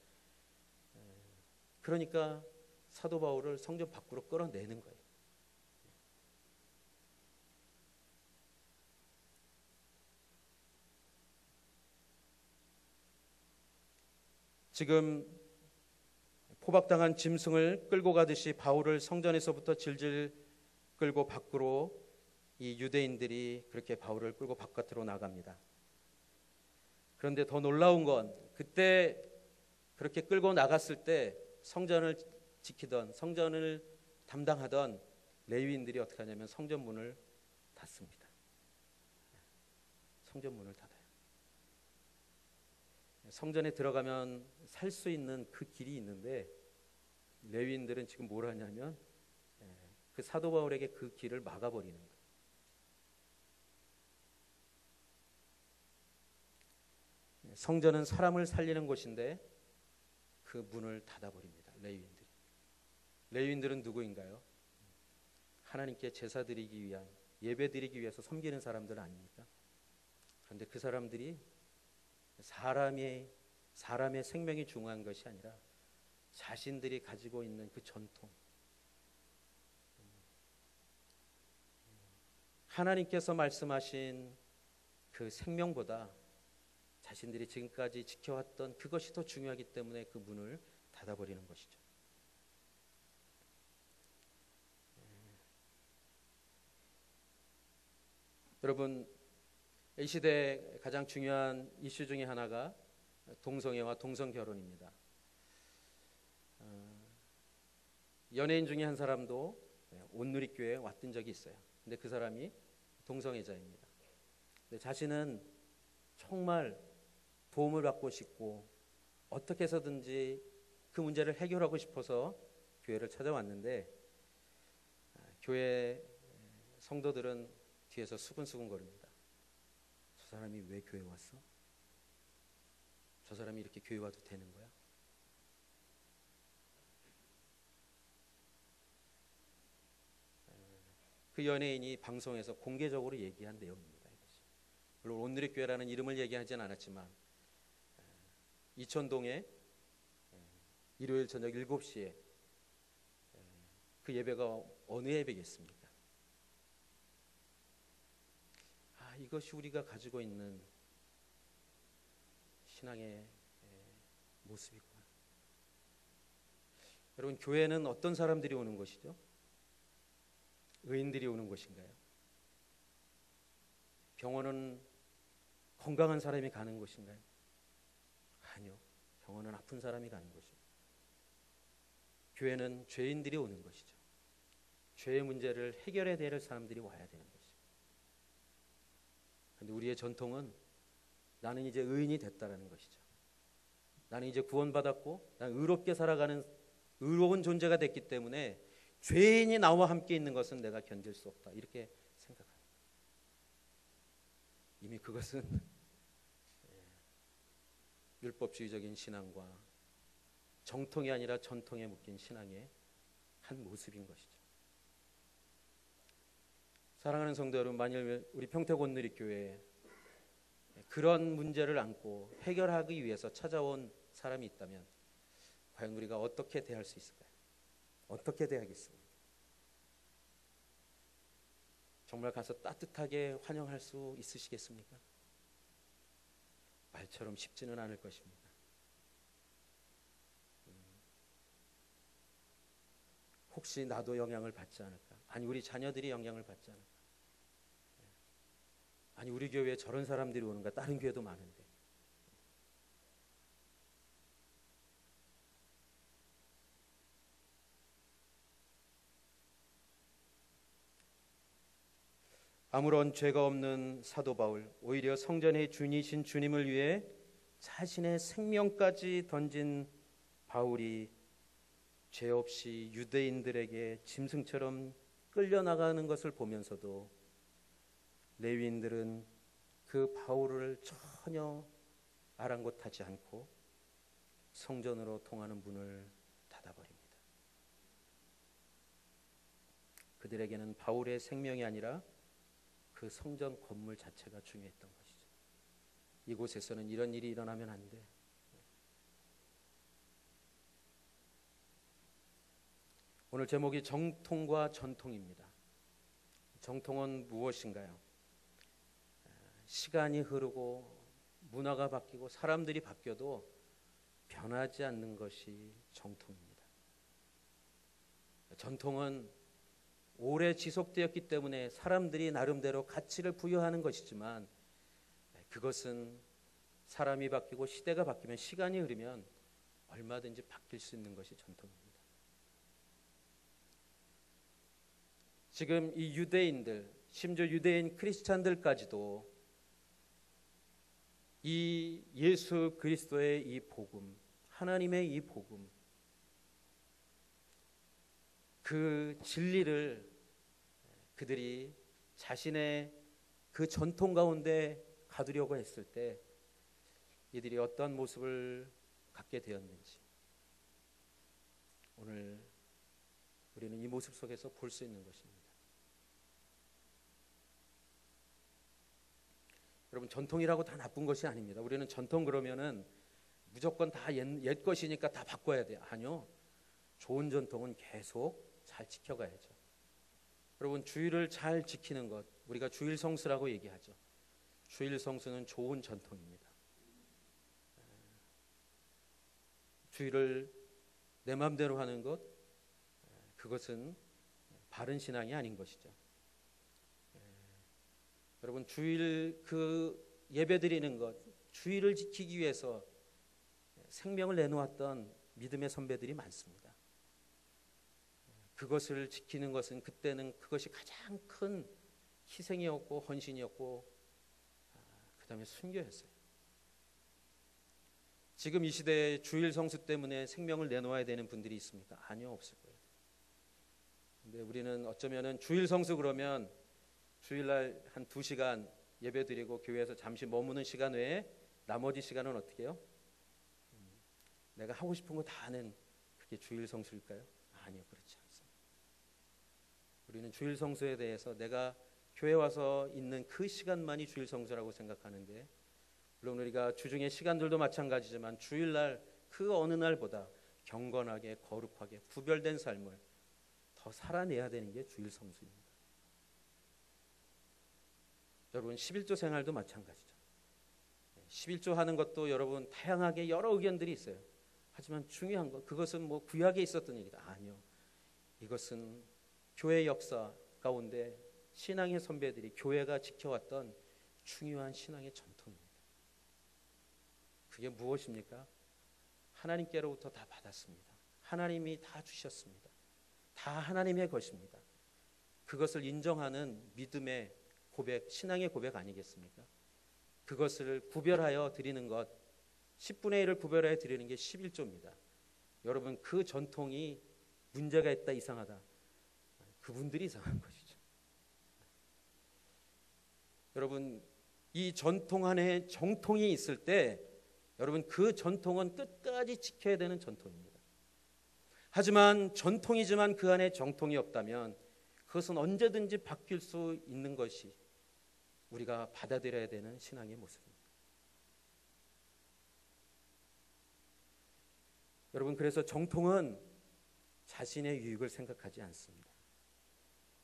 Speaker 1: 그러니까 사도 바울을 성전 밖으로 끌어내는 거예요. 지금 포박당한 짐승을 끌고 가듯이 바울을 성전에서부터 질질 끌고 밖으로, 이 유대인들이 그렇게 바울을 끌고 바깥으로 나갑니다. 그런데 더 놀라운 건 그때 그렇게 끌고 나갔을 때 성전을 지키던, 성전을 담당하던 레위인들이 어떻게 하냐면 성전 문을 닫습니다. 성전 문을 닫아요. 성전에 들어가면 살 수 있는 그 길이 있는데 레위인들은 지금 뭘 하냐면 그 사도 바울에게 그 길을 막아버리는 거예요. 성전은 사람을 살리는 곳인데 그 문을 닫아버립니다. 레위인들이. 레위인들은 누구인가요? 하나님께 제사 드리기 위한, 예배 드리기 위해서 섬기는 사람들 아닙니까? 그런데 그 사람들이 사람의 생명이 중요한 것이 아니라 자신들이 가지고 있는 그 전통, 하나님께서 말씀하신 그 생명보다 자신들이 지금까지 지켜왔던 그것이 더 중요하기 때문에 그 문을 닫아버리는 것이죠. 여러분, 이 시대의 가장 중요한 이슈 중에 하나가 동성애와 동성결혼입니다. 연예인 중에 한 사람도 온누리교회에 왔던 적이 있어요. 근데 그 사람이 동성애자입니다. 근데 자신은 정말 도움을 받고 싶고 어떻게 해서든지 그 문제를 해결하고 싶어서 교회를 찾아왔는데 교회 성도들은 뒤에서 수근수근 거립니다. 저 사람이 왜 교회 왔어? 저 사람이 이렇게 교회 와도 되는 거야? 그 연예인이 방송에서 공개적으로 얘기한 내용입니다. 이것이. 물론 오늘의 교회라는 이름을 얘기하지는 않았지만 이천동에 일요일 저녁 7시에 그 예배가 어느 예배겠습니까? 이것이 우리가 가지고 있는 신앙의 모습이구나. 여러분, 교회는 어떤 사람들이 오는 것이죠? 의인들이 오는 것인가요? 병원은 건강한 사람이 가는 것인가요? 아니요. 병원은 아픈 사람이 가는 것입니다. 교회는 죄인들이 오는 것이죠. 죄의 문제를 해결해야 될 사람들이 와야 되는 것입니다. 그런데 우리의 전통은 나는 이제 의인이 됐다라는 것이죠. 나는 이제 구원받았고 나는 의롭게 살아가는 의로운 존재가 됐기 때문에 죄인이 나와 함께 있는 것은 내가 견딜 수 없다, 이렇게 생각합니다. 이미 그것은 율법주의적인 신앙과 정통이 아니라 전통에 묶인 신앙의 한 모습인 것이죠. 사랑하는 성도 여러분, 만일 우리 평택온누리교회에 그런 문제를 안고 해결하기 위해서 찾아온 사람이 있다면 과연 우리가 어떻게 대할 수 있을까요? 어떻게 대하겠습니까? 정말 가서 따뜻하게 환영할 수 있으시겠습니까? 말처럼 쉽지는 않을 것입니다. 혹시 나도 영향을 받지 않을까? 아니, 우리 자녀들이 영향을 받지 않을까? 아니, 우리 교회에 저런 사람들이 오는가? 다른 교회도 많은데. 아무런 죄가 없는 사도 바울, 오히려 성전의 주인이신 주님을 위해 자신의 생명까지 던진 바울이 죄 없이 유대인들에게 짐승처럼 끌려나가는 것을 보면서도 레위인들은 그 바울을 전혀 아랑곳하지 않고 성전으로 통하는 문을 닫아버립니다. 그들에게는 바울의 생명이 아니라 그 성전 건물 자체가 중요했던 것이죠. 이곳에서는 이런 일이 일어나면 안 돼. 오늘 제목이 정통과 전통입니다. 정통은 무엇인가요? 시간이 흐르고 문화가 바뀌고 사람들이 바뀌어도 변하지 않는 것이 정통입니다. 전통은 오래 지속되었기 때문에 사람들이 나름대로 가치를 부여하는 것이지만 그것은 사람이 바뀌고 시대가 바뀌면, 시간이 흐르면 얼마든지 바뀔 수 있는 것이 전통입니다. 지금 이 유대인들, 심지어 유대인 크리스찬들까지도 이 예수 그리스도의 이 복음, 하나님의 이 복음, 그 진리를 그들이 자신의 그 전통 가운데 가두려고 했을 때 이들이 어떤 모습을 갖게 되었는지 오늘 우리는 이 모습 속에서 볼 수 있는 것입니다. 여러분, 전통이라고 다 나쁜 것이 아닙니다. 우리는 전통 그러면은 무조건 다 옛 것이니까 다 바꿔야 돼요. 아니요. 좋은 전통은 계속 잘 지켜가야죠. 여러분, 주일을 잘 지키는 것, 우리가 주일 성수라고 얘기하죠. 주일 성수는 좋은 전통입니다. 주일을 내 마음대로 하는 것, 그것은 바른 신앙이 아닌 것이죠. 여러분, 주일 그 예배 드리는 것, 주일을 지키기 위해서 생명을 내놓았던 믿음의 선배들이 많습니다. 그것을 지키는 것은 그때는 그것이 가장 큰 희생이었고 헌신이었고 그 다음에 순교였어요. 지금 이 시대에 주일 성수 때문에 생명을 내놓아야 되는 분들이 있습니까? 아니요, 없을 거예요. 근데 우리는 어쩌면은 주일 성수 그러면 주일날 한 2시간 예배 드리고 교회에서 잠시 머무는 시간 외에 나머지 시간은 어떻게 해요? 내가 하고 싶은 거 다 하는 그게 주일 성수일까요? 아니요, 그렇지 않습니다. 우리는 주일 성수에 대해서 내가 교회 와서 있는 그 시간만이 주일 성수라고 생각하는데, 물론 우리가 주중의 시간들도 마찬가지지만 주일날 그 어느 날보다 경건하게 거룩하게 구별된 삶을 더 살아내야 되는 게 주일 성수입니다. 여러분 11조 생활도 마찬가지죠. 11조 하는 것도 여러분 다양하게 여러 의견들이 있어요. 하지만 중요한 것, 그것은 뭐 구약에 있었던 얘기다. 아니요. 이것은 교회 역사 가운데 신앙의 선배들이 교회가 지켜왔던 중요한 신앙의 전통입니다. 그게 무엇입니까? 하나님께로부터 다 받았습니다. 하나님이 다 주셨습니다. 다 하나님의 것입니다. 그것을 인정하는 믿음의 고백, 신앙의 고백 아니겠습니까? 그것을 구별하여 드리는 것, 10분의 1을 구별하여 드리는 게 11조입니다. 여러분 그 전통이 문제가 있다, 이상하다. 그분들이 이상한 것이죠. 여러분 이 전통 안에 정통이 있을 때 여러분 그 전통은 끝까지 지켜야 되는 전통입니다. 하지만 전통이지만 그 안에 정통이 없다면 그것은 언제든지 바뀔 수 있는 것이 우리가 받아들여야 되는 신앙의 모습입니다. 여러분 그래서 정통은 자신의 유익을 생각하지 않습니다.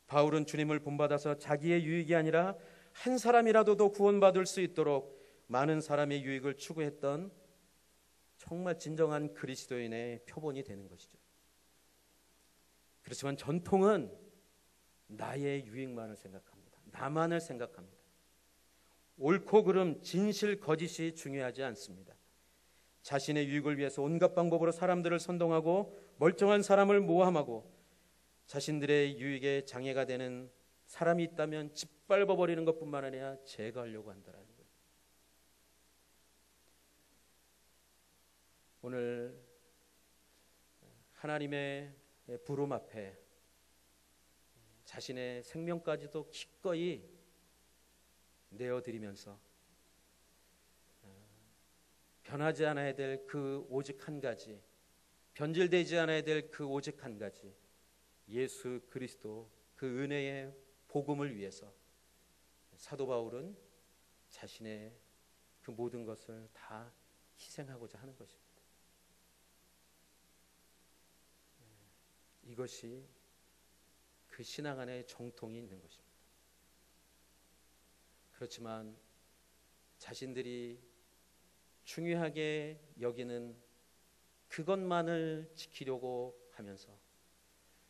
Speaker 1: 바울은 주님을 본받아서 자기의 유익이 아니라 한 사람이라도 더 구원받을 수 있도록 많은 사람의 유익을 추구했던 정말 진정한 그리스도인의 표본이 되는 것이죠. 그렇지만 전통은 나의 유익만을 생각합니다. 나만을 생각합니다. 옳고 그름, 진실, 거짓이 중요하지 않습니다. 자신의 유익을 위해서 온갖 방법으로 사람들을 선동하고 멀쩡한 사람을 모함하고 자신들의 유익에 장애가 되는 사람이 있다면 짓밟아버리는 것뿐만 아니라 제거하려고 한다는 거예요. 오늘 하나님의 부름 앞에 자신의 생명까지도 기꺼이 내어드리면서 변하지 않아야 될 그 오직 한 가지, 변질되지 않아야 될 그 오직 한 가지, 예수 그리스도 그 은혜의 복음을 위해서 사도 바울은 자신의 그 모든 것을 다 희생하고자 하는 것입니다. 이것이 그 신앙 안에 정통이 있는 것입니다. 그렇지만 자신들이 중요하게 여기는 그것만을 지키려고 하면서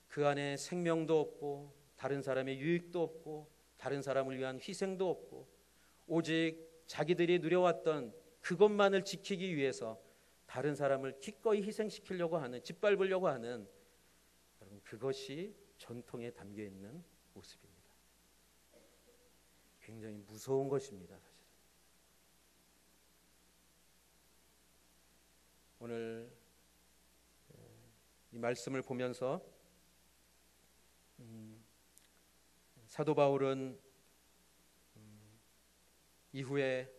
Speaker 1: 그 안에 생명도 없고 다른 사람의 유익도 없고 다른 사람을 위한 희생도 없고 오직 자기들이 누려왔던 그것만을 지키기 위해서 다른 사람을 기꺼이 희생시키려고 하는, 짓밟으려고 하는, 여러분 그것이 전통에 담겨 있는 모습입니다. 굉장히 무서운 것입니다. 사실 오늘 이 말씀을 보면서 사도 바울은 이후에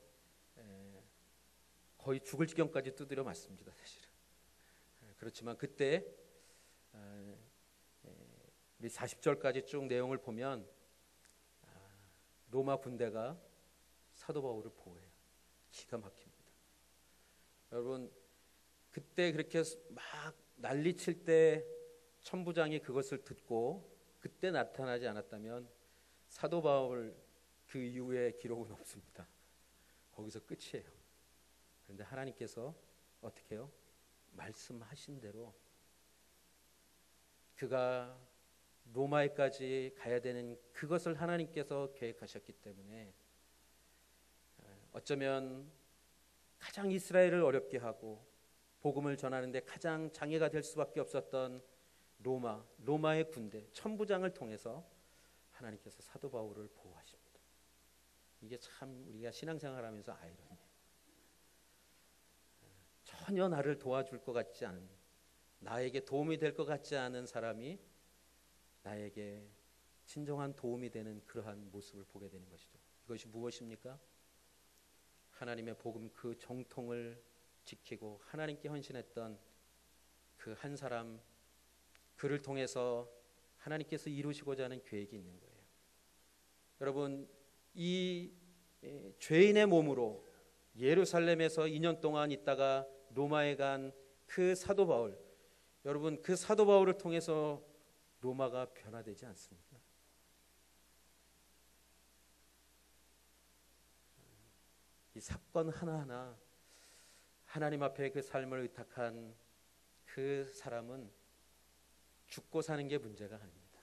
Speaker 1: 거의 죽을 지경까지 두드려 맞습니다. 사실은. 그렇지만 그때 우리 40절까지 쭉 내용을 보면 로마 군대가 사도 바울을 보호해요. 기가 막힙니다. 여러분 그때 그렇게 막 난리칠 때 천부장이 그것을 듣고 그때 나타나지 않았다면 사도 바울 그 이후에 기록은 없습니다. 거기서 끝이에요. 그런데 하나님께서 어떻게 해요? 말씀하신 대로 그가 로마에까지 가야 되는 그것을 하나님께서 계획하셨기 때문에 어쩌면 가장 이스라엘을 어렵게 하고 복음을 전하는데 가장 장애가 될 수밖에 없었던 로마의 군대 천부장을 통해서 하나님께서 사도 바울을 보호하십니다. 이게 참 우리가 신앙생활하면서 아이러니해요. 전혀 나를 도와줄 것 같지 않은, 나에게 도움이 될 것 같지 않은 사람이 나에게 진정한 도움이 되는 그러한 모습을 보게 되는 것이죠. 이것이 무엇입니까? 하나님의 복음 그 정통을 지키고 하나님께 헌신했던 그 한 사람, 그를 통해서 하나님께서 이루시고자 하는 계획이 있는 거예요. 여러분, 이 죄인의 몸으로 예루살렘에서 2년 동안 있다가 로마에 간 그 사도 바울, 여러분, 그 사도 바울을 통해서 로마가 변화되지 않습니까? 이 사건 하나하나 하나님 앞에 그 삶을 의탁한 그 사람은 죽고 사는 게 문제가 아닙니다.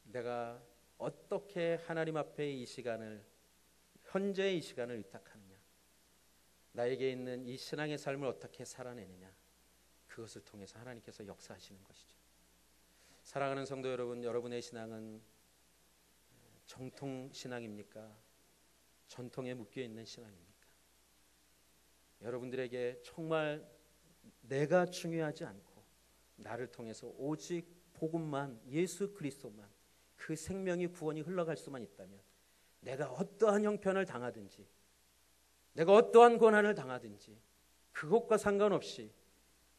Speaker 1: 내가 어떻게 하나님 앞에 이 시간을, 현재의 이 시간을 의탁하느냐, 나에게 있는 이 신앙의 삶을 어떻게 살아내느냐, 그것을 통해서 하나님께서 역사하시는 것이죠. 사랑하는 성도 여러분, 여러분의 신앙은 정통 신앙입니까? 전통에 묶여 있는 신앙입니까? 여러분들에게 정말 내가 중요하지 않고 나를 통해서 오직 복음만, 예수 그리스도만, 그 생명이 구원이 흘러갈 수만 있다면 내가 어떠한 형편을 당하든지, 내가 어떠한 고난을 당하든지 그것과 상관없이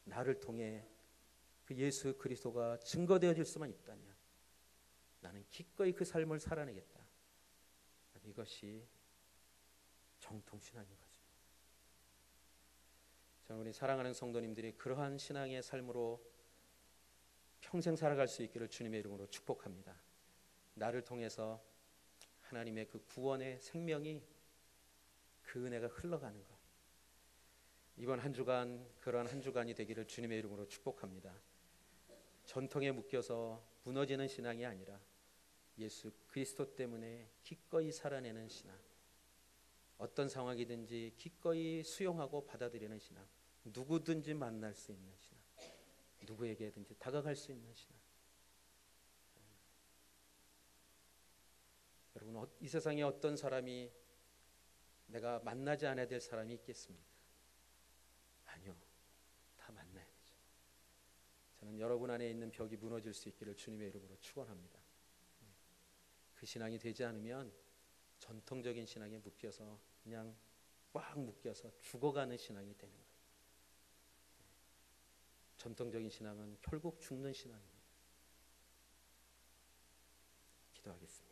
Speaker 1: 나를 통해 그 예수 그리스도가 증거되어질 수만 있다면 나는 기꺼이 그 삶을 살아내겠다. 이것이 정통신앙인 거죠. 저는 우리 사랑하는 성도님들이 그러한 신앙의 삶으로 평생 살아갈 수 있기를 주님의 이름으로 축복합니다. 나를 통해서 하나님의 그 구원의 생명이, 그 은혜가 흘러가는 것, 이번 한 주간 그러한 한 주간이 되기를 주님의 이름으로 축복합니다. 전통에 묶여서 무너지는 신앙이 아니라 예수 그리스도 때문에 기꺼이 살아내는 신앙, 어떤 상황이든지 기꺼이 수용하고 받아들이는 신앙, 누구든지 만날 수 있는 신앙, 누구에게든지 다가갈 수 있는 신앙. 여러분, 이 세상에 어떤 사람이 내가 만나지 않아야 될 사람이 있겠습니까? 아니요, 다 만나야 되죠. 저는 여러분 안에 있는 벽이 무너질 수 있기를 주님의 이름으로 축원합니다. 그 신앙이 되지 않으면 전통적인 신앙에 묶여서 그냥 꽉 묶여서 죽어가는 신앙이 되는 거예요. 전통적인 신앙은 결국 죽는 신앙입니다. 기도하겠습니다.